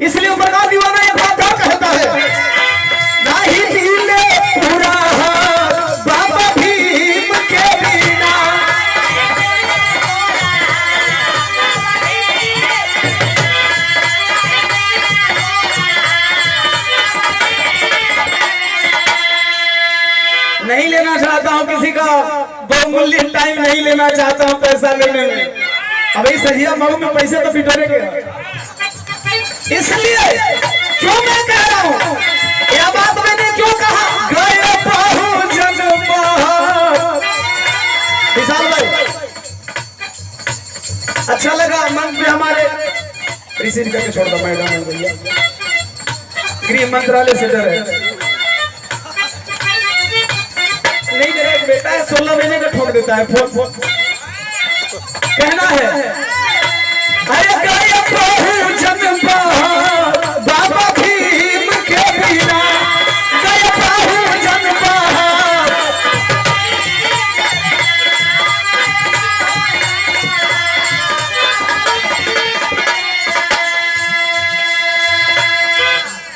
इसलिए बड़ा दीवाना ये बात कहता है, नहीं हिले पूरा बाबा भीम के बिना। नहीं लेना चाहता हूं किसी का बहुमूल्य टाइम, नहीं लेना चाहता हूं पैसा लेने में। अभी सहिया मऊ में पैसे तो बिटोरेंगे, इसलिए क्यों मैं कह रहा हूं, यह बात मैंने क्यों कहा, गए बहुजन विशाल भाई अच्छा लगा मन पे हमारे रिसीव करके छोड़ दो मैडम भैया, गृह मंत्रालय से डर है नहीं मेरा एक बेटा है 16 महीने का ठोक देता है फोन। कहना है अरे गए बहुजन बाबा भीम के बिना, गए बहुजन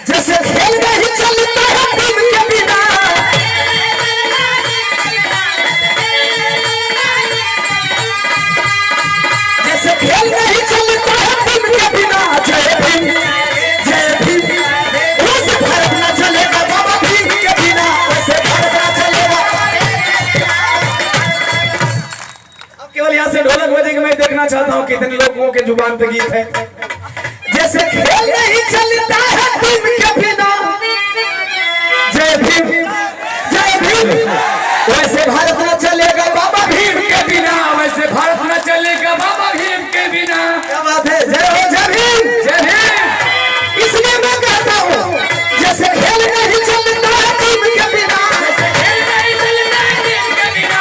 जैसे खेल नहीं चलता है भीम के बिना, जैसे खेल नहीं चलता है भीम के बिना। जय भीम जय भीम, वैसे भारत न चलेगा बाबा भीम के बिना, वैसे भारत न चलेगा। अब केवल यहाँ से ढोलक बजेगी, मैं देखना चाहता हूँ कितने लोगों के जुबान पे गीत है। जैसे खेल नहीं चलता है भीम के बिना, जय भीम जय भीम, वैसे भारत न चलेगा बाबा भीम के बिना, वैसे भारत न चलेगा बाबा भीम के बिना। क्या बात है, जय हो जय भीम जय भीम। इसलिए मैं कहता हूँ जैसे खेल नहीं चलता है भीम के बिना, जैसे खेल नहीं चलता है भीम के बिना,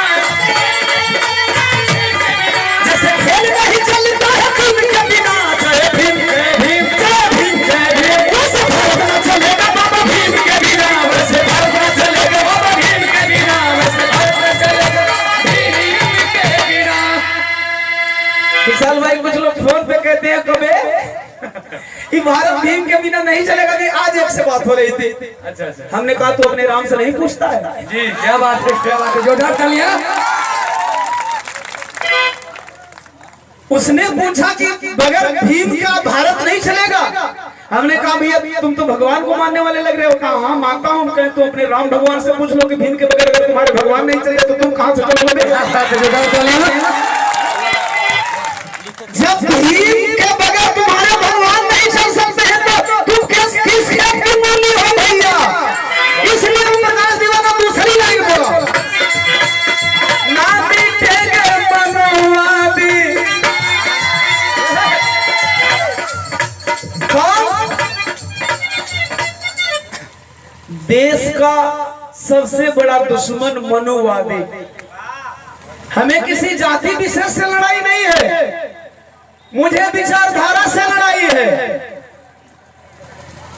जैसे खेल नहीं चलता है भीम के बिना। जय भीम जय भीम जय भीम जय भीम, वैसे भारत न चलेगा बाबा भीम के बिना, वैसे भारत न चलेगा बाबा भीम के बिना, वैसे भारत न चलेगा भीम के बिना। विशाल भाई कुछ लोग फोन पे कहते हैं कबे कि भारत भीम के बिना नहीं चलेगा। नहीं, आज एक से बात हो रही थी, अच्छा हमने कहा तू अपने राम से नहीं पूछता है जी, क्या बात है क्या बात है, जोरदार तालियां। उसने पूछा कि बगैर भीम का भारत नहीं चलेगा। हमने कहा भैया तुम तो भगवान को मानने वाले लग रहे हो। कहा हाँ मानता हूँ। कहें तो अपने राम भगवान से पूछ लो कि भीम के बगैर अगर तुम्हारे भगवान नहीं चलेगा तो तुम कहां से चलोगे। जब भीम के बगैर तुम्हारे भगवान नहीं चल सकते हैं तो तुम किस खेत की मूली हो भैया। इसलिए तुम प्रकाश दीवाना दूसरी लाइन बोलो, ना मिटेगा मनवादी। देश का सबसे बड़ा दुश्मन मनुवादी। हमें किसी जाति विशेष से लड़ाई नहीं है, मुझे विचारधारा से लड़ाई है,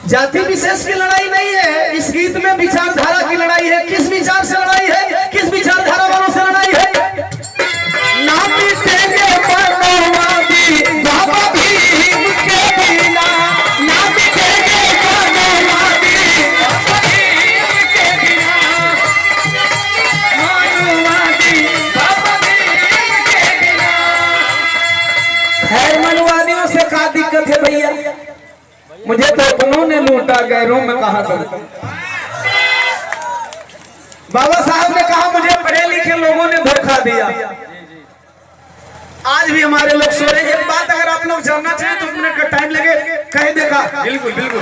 जाति विशेष की लड़ाई नहीं है। इस गीत में विचारधारा की लड़ाई है। किस विचार से लड़ाई है, किस विचारधारा वालों से लड़ाई है। ना मिटेंगे मनवादी बाबा भीम के बिना, ना मिटेंगे मनवादी बाबा भीम के बिना, मनवादी बाबा भीम के बिना। है मनवादियों से क्या दिक्कत है भैया, मुझे तो अपनों ने लूटा गैरों में कहा करूं। बाबा साहब ने कहा मुझे पढ़े लिखे लोगों ने धोखा दिया। आज भी हमारे लोग सो रहे। एक बात अगर आप लोग जानना चाहें तो मिनट का टाइम लगे, कह देखा। बिल्कुल बिल्कुल,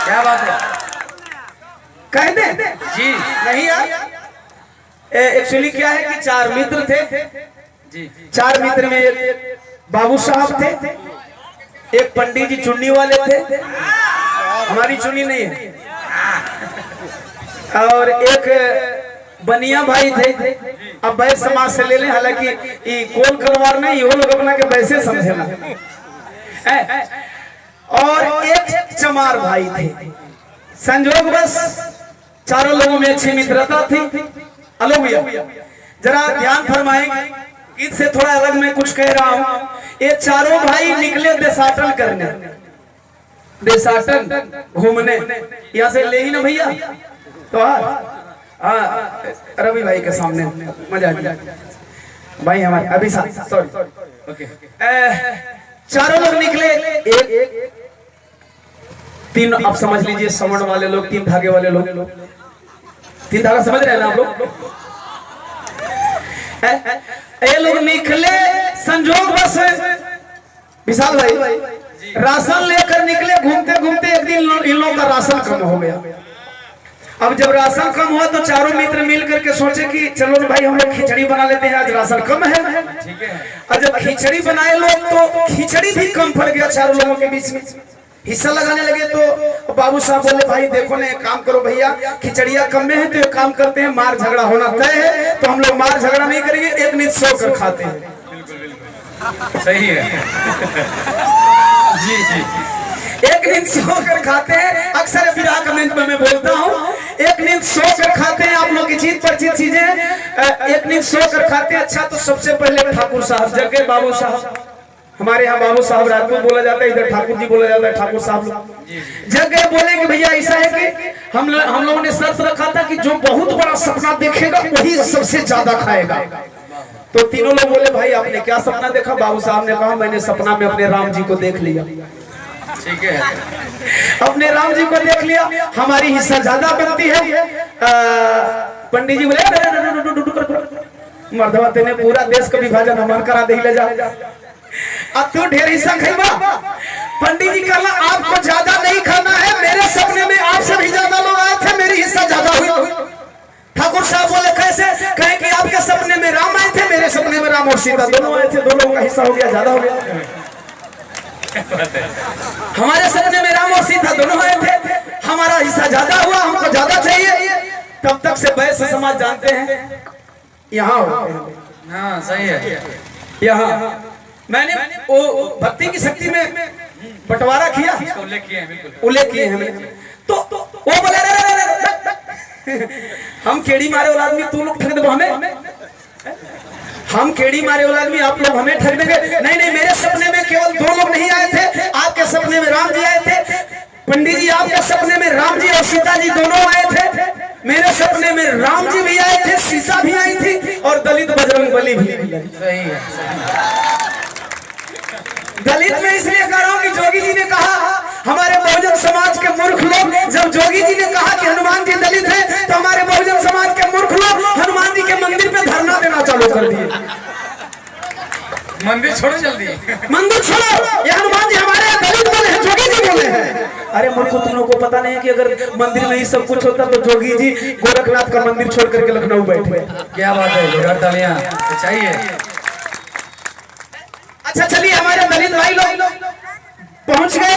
क्या बात है, कह दे जी। नहीं यार, एक्चुअली क्या है कि 4 मित्र थे जी। 4 मित्र में एक बाबू साहब थे, एक पंडित जी चुन्नी वाले थे, हमारी चुन्नी नहीं है, और एक बनिया भाई थे। अब वैश्य समाज से ले लें, हालांकि कोल कलवार नहीं, वो लोग अपना के वैसे समझेना। और एक चमार भाई थे। संजोग बस चारों लोगों में अच्छी मित्रता थी। हेलो भैया जरा ध्यान फरमाएंगे, गीत से थोड़ा अलग मैं कुछ कह रहा हूं। ये चारों भाई निकले देशाटन करने। देशाटन घूमने, यहाँ से ले ही ना भैया तो रवि भाई के सामने मजा आ गया भाई हमारे अभी सॉरी ओके। चारों लोग निकले, एक तीन, आप समझ लीजिए समण वाले लोग, तीन धागे वाले लोग, तीन धागा समझ रहे हैं ना आप लोग? ये लोग निकले संजोग बस विशाल भाई राशन लेकर निकले, घूमते घूमते एक दिन इन लोगों का राशन कम हो गया। अब जब राशन कम हुआ तो चारों मित्र मिल करके सोचे कि चलो भाई हम लोग खिचड़ी बना लेते हैं, आज राशन कम है, ठीक है। और जब खिचड़ी बनाए लोग तो खिचड़ी भी कम पड़ गया चारों लोगों के बीच में, हिस्सा लगाने लगे। तो बाबू साहब बोले भाई देखो ना, एक काम करो भैया, खिचड़िया कम में है तो एक काम करते हैं, मार झगड़ा होना तय है तो हम लोग मार झगड़ा नहीं करेंगे, एक नित सो कर खाते हैं। बिल्कुल बिल्कुल सही है जी जी, एक नींद सो कर खाते हैं। अक्सर विराह कमेंट में मैं बोलता हूँ, एक नींद सो कर खाते हैं। आप लोग की चीज परिचित चीजें, एक नींद सो कर खाते हैं। अच्छा तो सबसे पहले ठाकुर साहब जगह बाबू साहब, हमारे यहाँ बाबू साहब राजपूत बोला जाता है, इधर ठाकुर जी बोला जाता है, ठाकुर साहब जगह बोले कि भैया ऐसा है कि हम लोगों ने शर्त रखा था कि जो बहुत बड़ा सपना देखेगा वही सबसे ज्यादा खाएगा। तो तीनों लोग बोले भाई आपने क्या सपना देखा? बाबू साहब ने कहा मैंने सपना में अपने राम जी को देख लिया। ठीक है, अपने राम जी को देख लिया, हमारी हिस्सा ज्यादा बनती है। पंडित जी बोले मर्दवा तेने पूरा देश का विभाजन हमार करा दे ले जा, अब तू ढेर हिस्सा खाइबा। पंडित जी कहला आपको ज्यादा नहीं खाना है, मेरे सपने में आपसे भी ज्यादा लोग आए थे, मेरी हिस्सा ज्यादा हुई। ठाकुर साहब बोले कैसे? कहे कि आपके सपने में राम आए थे, मेरे सपने में राम और सीता दोनों आए थे, दोनों का हिस्सा हो गया, ज्यादा हो गया। हमारे सपने में राम और सीता दोनों आए थे, हमारा हिस्सा ज्यादा हुआ, हमको ज्यादा चाहिए। तब तक से वैश्य समाज जानते हैं यहाँ होते हैं। हाँ सही है, यहाँ मैंने वो भक्ति की शक्ति में बंटवारा किया, उल्लेख किए हैं हमने। तो वो बोले हम केड़ी मारे वाला आदमी, तू लोग ठग दे हमें, हम केड़ी मारे वाला आदमी, आप लोग हमें ठग देंगे। नहीं नहीं, मेरे सपने में केवल दो लोग नहीं आए थे, आपके सपने में राम जी आए थे। पंडित जी आपके सपने में राम जी और सीता जी दोनों आए थे, मेरे सपने में राम जी भी आए थे, सीता भी आई थी और दलित बजरंगबली भी। सही है, दलित में इसलिए कह रहा हूँ कि जोगी जी ने कहा, हमारे बहुजन समाज के मूर्ख लोग, जब जोगी जी ने कहा कि हनुमान जी दलित हैं, तो हमारे बहुजन समाज के मूर्ख लोग हनुमान जी के मंदिर पे धरना देना चालू कर दिए। मंदिर छोड़ो जल्दी, मंदिर छोड़ो, ये हनुमान जी हमारे दलित बोले हैं, जोगी जी बोले हैं। अरे मूर्खों, तुम लोगों को पता नहीं है कि अगर मंदिर में ही सब कुछ होता तो जोगी जी गोरखनाथ का मंदिर छोड़ करके लखनऊ बैठे। क्या बात है, तालियां चाहिए। अच्छा चलिए, हमारे दलित भाई लोग पहुंच गए।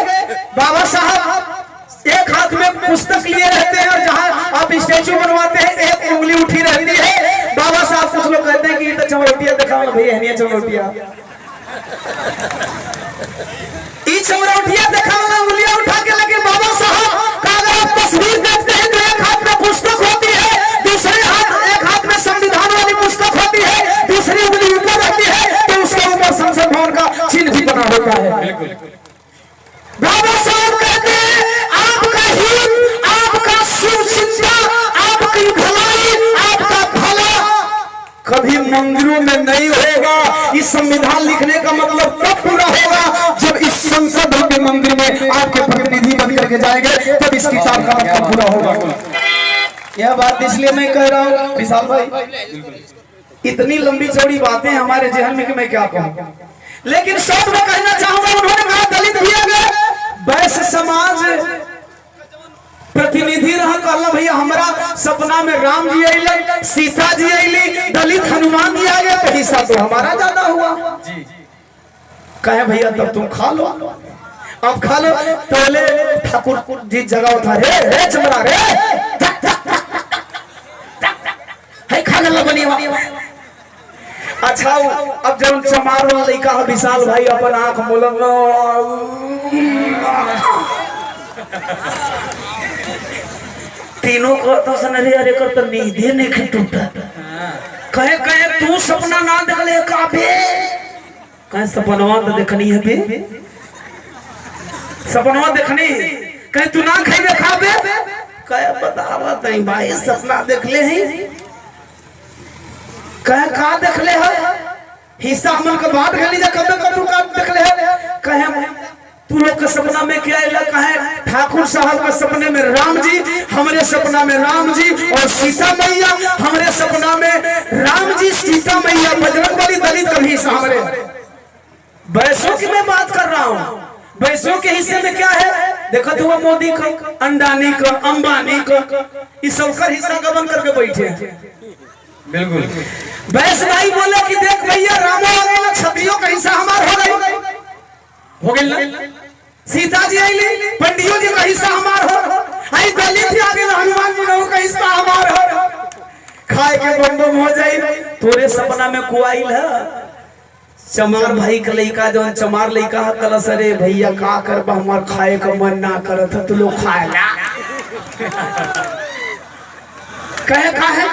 बाबा साहब एक हाथ में पुस्तक लिए रहते हैं और जहां आप स्टैचू बनवाते हैं एक उंगली उठी रहती है। बाबा साहब कुछ लोग कहते हैं कि ये तो चमरोटिया दिखाओ भैया, नहीं चमरोटिया, ये चमरोटिया दिखाओ उंगलियां उठा के। लेकिन बाबा साहब का अगर आप तस्वीर देखते हैं तो एक हाथ में पुस्तक होती है, दूसरे एक हाथ में संविधान वाली पुस्तक होती है, दूसरी उंगली ऊपर रहती है, तो उसके ऊपर संसद भवन का चिन्ह भी बना होता है। बिल्कुल, बाबा साहब कहते हैं आपका हित, आपका सुचिंता, आपकी भलाई, आपका भला कभी मंदिरों में नहीं होगा। इस संविधान लिखने का मतलब तब पूरा होगा जब इस संसद के मंदिर में आपके प्रतिनिधि बन करके जाएंगे, तब इस किताब का मतलब पूरा होगा। यह बात इसलिए मैं कह रहा हूँ विशाल भाई, इतनी लंबी चौड़ी बातें हमारे जहन में कि मैं क्या कहूँ, लेकिन सब मैं कहना चाहूंगा। उन्होंने कहा दलित भी अगर वैश्य समाज प्रतिनिधि रहा, कहला भैया हमारा सपना में राम जी आइले, सीता जी आइली, दलित हनुमान जी आ गए, तो हिस्सा तो हमारा ज्यादा हुआ जी। कहे भैया तब तुम खा लो, अब खा लो। तो बोले ठाकुर जी जगह उठा, रे चमड़ा रे है खा गला बनी। अच्छा अब जब चमार वाला लड़का विशाल भाई अपन आंख मोलन तीनों को तो सनरे अरे कर तो नींदे नहीं टूटा। कहे कहे तू सपना ना देखले का बे, कहे सपनवा तो देखनी है बे। सपनवा देखनी कहीं तू ना खाई खाबे कहे बतावा तई भाई सपना देख ले ही कहे का देख ले है हिस्सा हमन के बात गली जा कब तू का देख ले है कहे तू लोग के सपना में क्या आइला कहे ठाकुर साहब के सपने में राम जी हमारे सपना में राम जी और सीता मैया हमारे सपना में राम जी सीता मैया बजरंगबली दलित का हिस्सा हमारे वैसों की मैं बात कर रहा हूँ वैसों के हिस्से में क्या है देखो तो वो मोदी का अंडानी का अंबानी का इस सबका हिस्सा गबन करके बैठे हैं बिल्कुल वैसे भाई बोले कि देख भैया रामो वाला क्षत्रियों का हिस्सा हमारा हो गई ना सीता जी आईली पंडियों जी का हिस्सा हमारा हो आई दलित आगे हनुमान जी का हिस्सा हमारा हो खाए के बम हो जाई तोरे सपना में कुआइल है चमार भाई का लड़का जो चमार लड़का कल सरे भैया का कर हमार खाए का मन ना करत तू लोग खाए ला कहे का है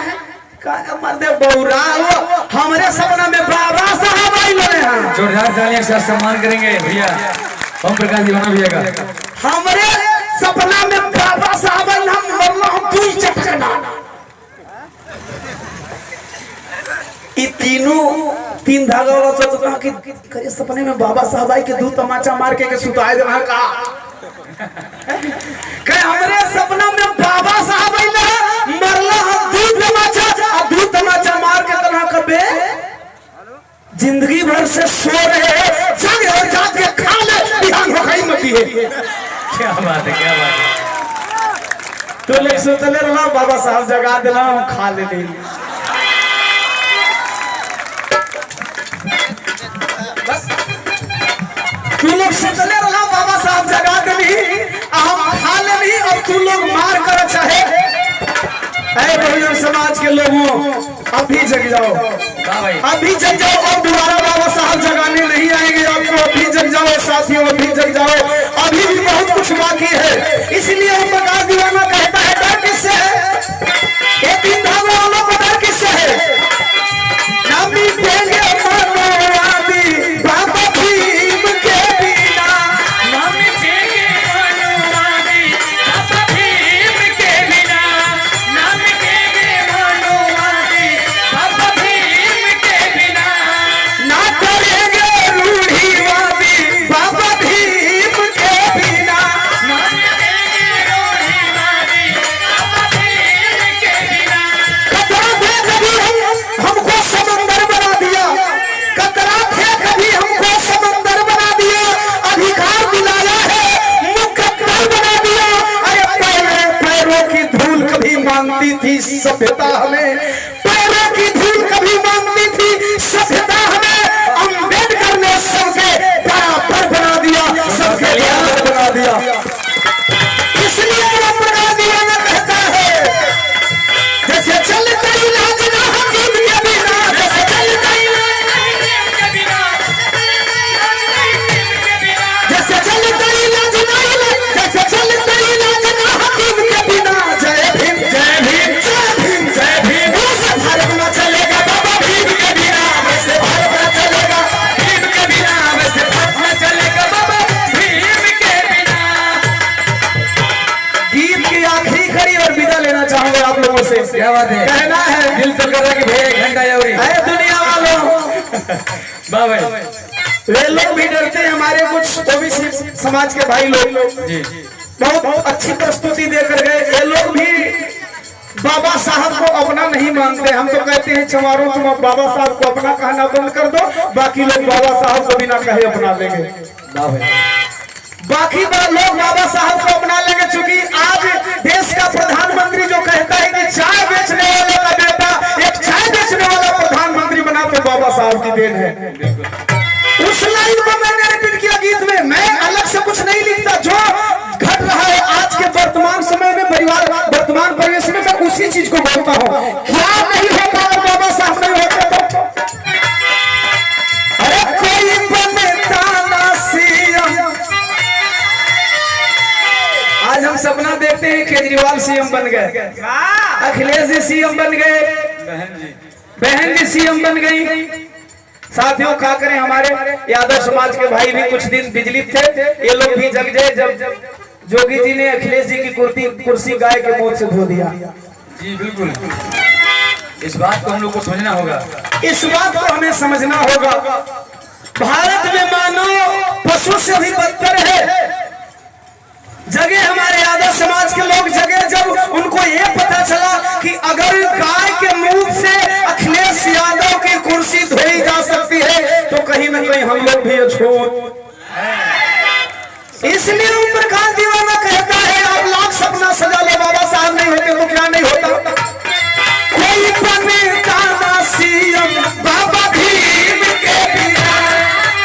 मर्दे बौरा हमारे सपना में बाबा साहब आई हैं जोरदार तालियों के साथ सम्मान करेंगे भैया ओम प्रकाश दीवाना भैया का हमारे सपना में बाबा साहब हम तू चटकना ये तीन धागा वाला सोच रहा कि करे सपने में बाबा साहब आई के दू तमाचा मार के सुताए देना का कहे हमारे सपना में बाबा साहब आई ना मरला दू तमाचा और दू तमाचा मार के तरह कबे जिंदगी भर से सो रहे जग हो जाके खा ले बिहान हो गई मती है क्या बात है क्या बात है तो लोग सुतले रहा बाबा साहब जगा देना हम खा ले बस तू लोग सुतले रहा बाबा साहब जगा देली हम खा लेली और तू लोग मार कर चाहे ऐ बहुजन समाज के लोगों अभी जग जाओ अभी जग जाओ और दोबारा बाबा साहब जगाने नहीं आएंगे आपको अभी जग जाओ साथियों अभी जग जाओ अभी भी बहुत कुछ बाकी है इसलिए हम प्रकाश दीवाना कहता है डर किससे है ये तीन धागे वालों को डर किससे है नामी देंगे मानववादी बाबा भीम के बिना नामी देंगे मानववादी बाबा भीम के बिना नामी देंगे मानववादी बाबा भीम के बिना ना करेंगे रूढ़िवादी बाबा भीम के बिना नामी देंगे रूढ़िवादी बाबा भीम के बिना कतरा थे कभी हमको समंदर बना दिया कतरा थे कभी हमको समंदर बना दिया अधिकार दिलाया है मुकद्दर बना दिया अरे पैरों की धूल कभी मांगती थी सभ्यता हमें पैरों की धूल कभी मांगती थी सभ्यता हमें अम्बेडकर ने सबके बराबर बना दिया सबके बराबर बना दिया इसलिए प्रकाश दीवाना कहता है जैसे चलता इलाज ना हकीम के बिना जैसे चलता जैसे चलता इलाज ना हकीम के बिना जय भीम जय भीम जय भीम जय भीम वैसे भारत में चलेगा बाबा भीम के बिना वैसे भारत में चलेगा भीम के बिना वैसे भारत में चलेगा बाबा भीम के बिना गीत की आखिरी खड़ी और विदा लेना चाहूंगा आप लोगों से क्या बात है कहना है दिल तो कर रहा कि भैया एक घंटा जाओगी अरे दुनिया वालों वाह भाई वे लोग भी डरते हैं हमारे कुछ ओबीसी समाज के भाई लोग जी बहुत अच्छी प्रस्तुति देकर गए ये लोग भी बाबा साहब को अपना नहीं मानते हम तो कहते हैं चमारों तुम बाबा साहब को अपना कहना बंद कर दो बाकी लोग बाबा साहब को बिना कहे अपना लेंगे वाह भाई बाकी लोग बाबा साहब को अपना लेंगे चूंकि आज देश का प्रधानमंत्री जो कहता है कि चाय बेचने वाले का बेटा एक चाय बेचने वाला प्रधानमंत्री बना तो बाबा साहब की देन है उस लाइन को मैंने रिपीट किया गीत में मैं अलग से कुछ नहीं लिखता जो घट रहा है आज के वर्तमान समय में परिवार वर्तमान परिवेश में मैं उसी चीज को बोलता हूँ क्या नहीं होता और बाबा साहब नहीं होते तो अरे कोई बनता ना सीएम आज हम सपना देखते हैं केजरीवाल सीएम बन गए अखिलेश जी सीएम बन गए बहन जी सीएम बन गई साथियों क्या करें, हमारे यादव समाज के भाई भी कुछ दिन बिजली थे, ये लोग भी जग गए जब जोगी जी ने अखिलेश जी की कुर्सी गाय के मौत से धो दिया। जी बिल्कुल, इस बात को हम लोग को समझना होगा, इस बात को हमें समझना होगा। भारत में मानव पशु से भी बदतर है। जगे हमारे यादव समाज के लोग जगे जब उनको ये पता चला कि अगर गाय के मुंह से अखिलेश यादव की कुर्सी धोई जा सकती है तो कहीं न कहीं हम लोग भी छोड़। इसलिए ओम प्रकाश दीवाना कहता है आप लाख सपना सजा ले, बाबा साहब नहीं होते तो क्या नहीं होता। कोई बनेगा ना सीएम बाबा भीम के बिना,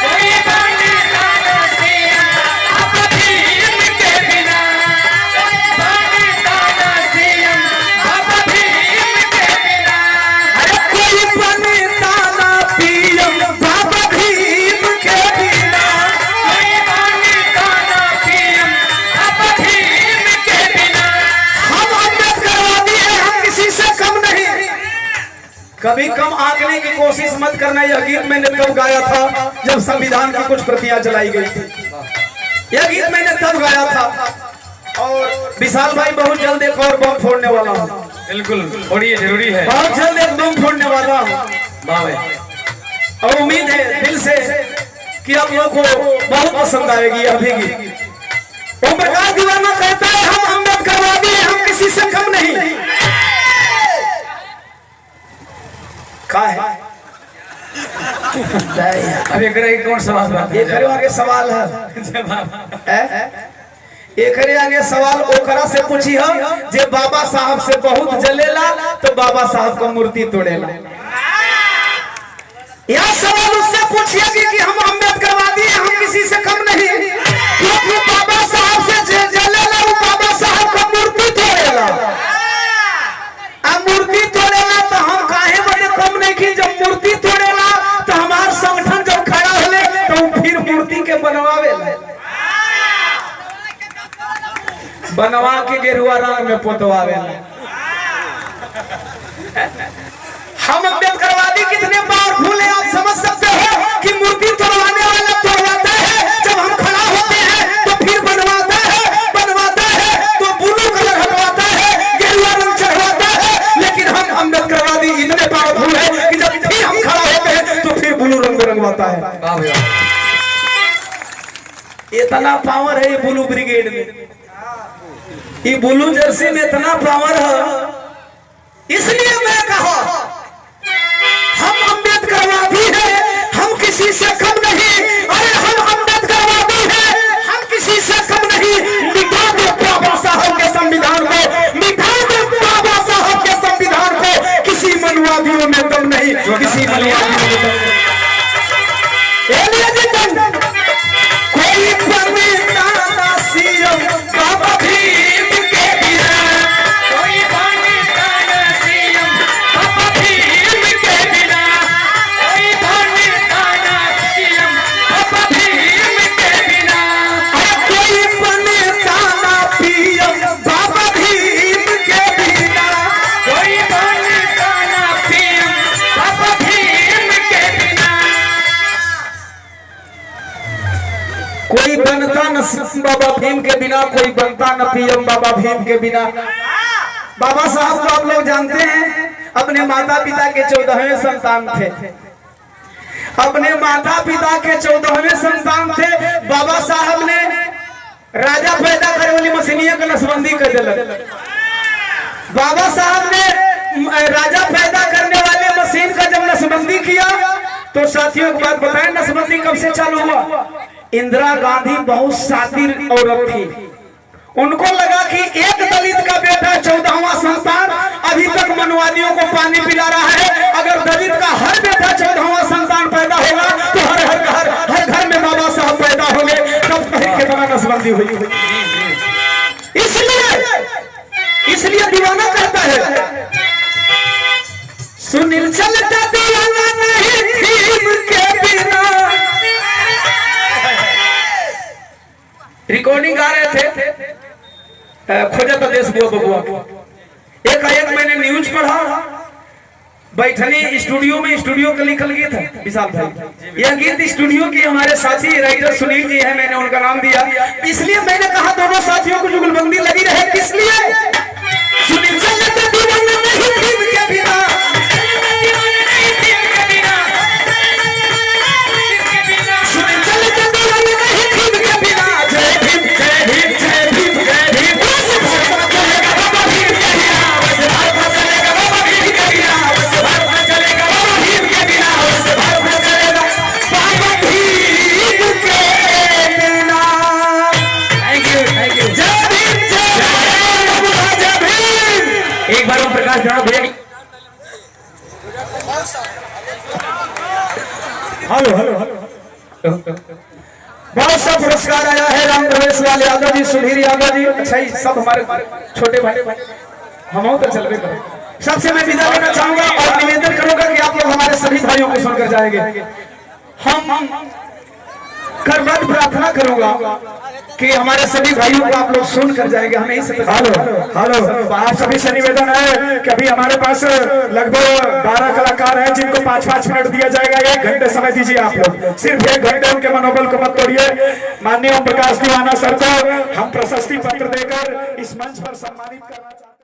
कोई बनेगा ना सीएम बाबा भीम के बिना, कोई बनेगा ना सीएम बाबा भीम के बिना, अरे कोई बनेगा ना पीएम बाबा भीम के बिना, कोई बनेगा ना पीएम बाबा भीम के बिना। हम अम्बेडकरवादी हैं, हम किसी से कम नहीं। कभी कम आंकने की कोशिश मत करना। यह गीत मैंने तब गाया था जब संविधान की कुछ प्रतियां चलाई गई थी। यह गीत मैंने तब गाया था और विशाल भाई बहुत जल्द एक और बम फोड़ने वाला हूँ। बिल्कुल थोड़ी जरूरी है, बहुत जल्द एक बम फोड़ने वाला हूँ और उम्मीद है दिल से कि आप लोगों को बहुत पसंद आएगी यह भी गीत। ओम प्रकाश दीवाना कहता है हम अम्बेडकरवादी हैं, हम किसी से कम नहीं। का है अब एक कौन सवाल बात एक आगे सवाल है, एक आगे सवाल ओकरा से पूछी हम जे बाबा साहब से बहुत जलेला तो बाबा साहब का मूर्ति तोड़ेला। यह सवाल उससे पूछिए कि हम अम्बेडकरवादी हैं, हम किसी से कम नहीं, क्योंकि बाबा साहब से जलेला वो बाबा साहब का मूर्ति तोड़ेला। अब मूर्ति तोड़ेला तो हम काहे बड़े कम नहीं की, जब मूर्ति तोड़ेला तो हमार संगठन जब खड़ा होले तो फिर मूर्ति के बनवावे बनवा के गेरुआ रंग में पोतवावे। हम अम्बेडकरवादी कितने पावरफुल है आप समझ सकते हो कि मूर्ति तोड़वाने वाला तोड़वाता है, जब हम खड़ा होते हैं तो फिर बनवाता है तो ब्लू कलर हटवाता है, गेरुआ रंग चढ़वाता है। लेकिन हम अम्बेडकरवादी इतने पावरफुल है कि जब फिर हम खड़ा होते हैं तो फिर ब्लू रंग रंगवाता है। इतना पावर है ये ब्लू ब्रिगेड में, ये ब्लू जर्सी में इतना पावर है। इसलिए मैं कहा हम अम्बेडकरवादी हैं, हम किसी से कम नहीं। अरे हम अम्बेडकरवादी हैं, हम किसी से कम नहीं। मिटा दो बाबा साहब के संविधान को, मिटा दो बाबा साहब के संविधान को। किसी मनुवादियों में दम नहीं, किसी मनुवादियों में दम नहीं। कोई बनेगा ना सीएम बाबा भीम के बिना, कोई बनेगा ना सीएम बाबा भीम के बिना, कोई बनेगा ना सीएम बाबा भीम के बिना, कोई बनेगा ना पीएम बाबा भीम के बिना, कोई बनेगा ना पीएम बाबा भीम के बिना। कोई बनता न बाबा भीम के बिना, कोई बनता न पीएम बाबा भीम के बिना। बाबा साहब को आप लोग जानते हैं, अपने माता पिता के 14वें संतान थे। अपने माता पिता के 14वें संतान थे। बाबा साहब ने राजा पैदा करे वाली मशीनिया का नसबंदी कर दिया। बाबा साहब ने राजा पैदा करने वाले मशीन का जब नसबंदी किया तो साथियों को बात बताएं, नसबंदी कब से चालू हुआ। इंदिरा गांधी बहुत शातिर औरत थी, उनको लगा कि एक दलित का बेटा 14वां संतान अभी तक मनवादियों को पानी पिला रहा है, अगर दलित का हर बेटा 14वां संतान पैदा होगा तो हर घर में बाबा साहब पैदा होंगे। तब कहीं कितना नसबंदी हुई। इसलिए दीवाना कहता है सुनील चलता दीवाना नहीं भीम के बिना। रिकॉर्डिंग गा रहे थे खोजा प्रदेश बबुआ। एक मैंने न्यूज पढ़ा, बैठनी स्टूडियो का लिखल गीत है विशाल भाई। यह गीत स्टूडियो के हमारे साथी राइटर सुनील जी हैं, मैंने उनका नाम दिया, इसलिए मैंने कहा दोनों साथियों को जुगलबंदी लगी रहे। किस लिए? सुनील चलते दीवाना नहीं फिल्म के बिना, सुनील चलते दीवाना नहीं फिल्म के बिना। जय भीम जय भीम जय भीम जय भीम, बस भारत चलेगा बाबा भीम के बिना, बस भारत चलेगा बाबा भीम के बिना, बस भारत चलेगा बाबा भीम के बिना, बस भारत चलेगा बाबा भीम के बिना। थैंक यू जय भीम जय भीम। एक बार ओम प्रकाश जनाब भैया। हेलो हेलो बहुत सा पुरस्कार आया है राम प्रवेश लाल यादव जी, सुधीर यादव जी, अच्छा ही सब हमारे छोटे भाई हम तो चलवे करें। सबसे मैं विदा लेना चाहूंगा और निवेदन करूंगा कि आप लोग हमारे सभी भाइयों को सुनकर जाएंगे। हम करबद्ध प्रार्थना करूंगा कि हमारे सभी भाइयों को आप लोग सुनकर जाएंगे। हमें इस हेलो आप सभी से निवेदन है कि अभी हमारे पास लगभग 12 कलाकार हैं जिनको 5-5 मिनट दिया जाएगा। 1 घंटे समय दीजिए आप लोग, सिर्फ 1 घंटे उनके मनोबल को मत तोड़िए। माननीय ओम प्रकाश दीवाना सर को हम प्रशस्ति पत्र देकर इस मंच पर सम्मानित करना चाहते हैं।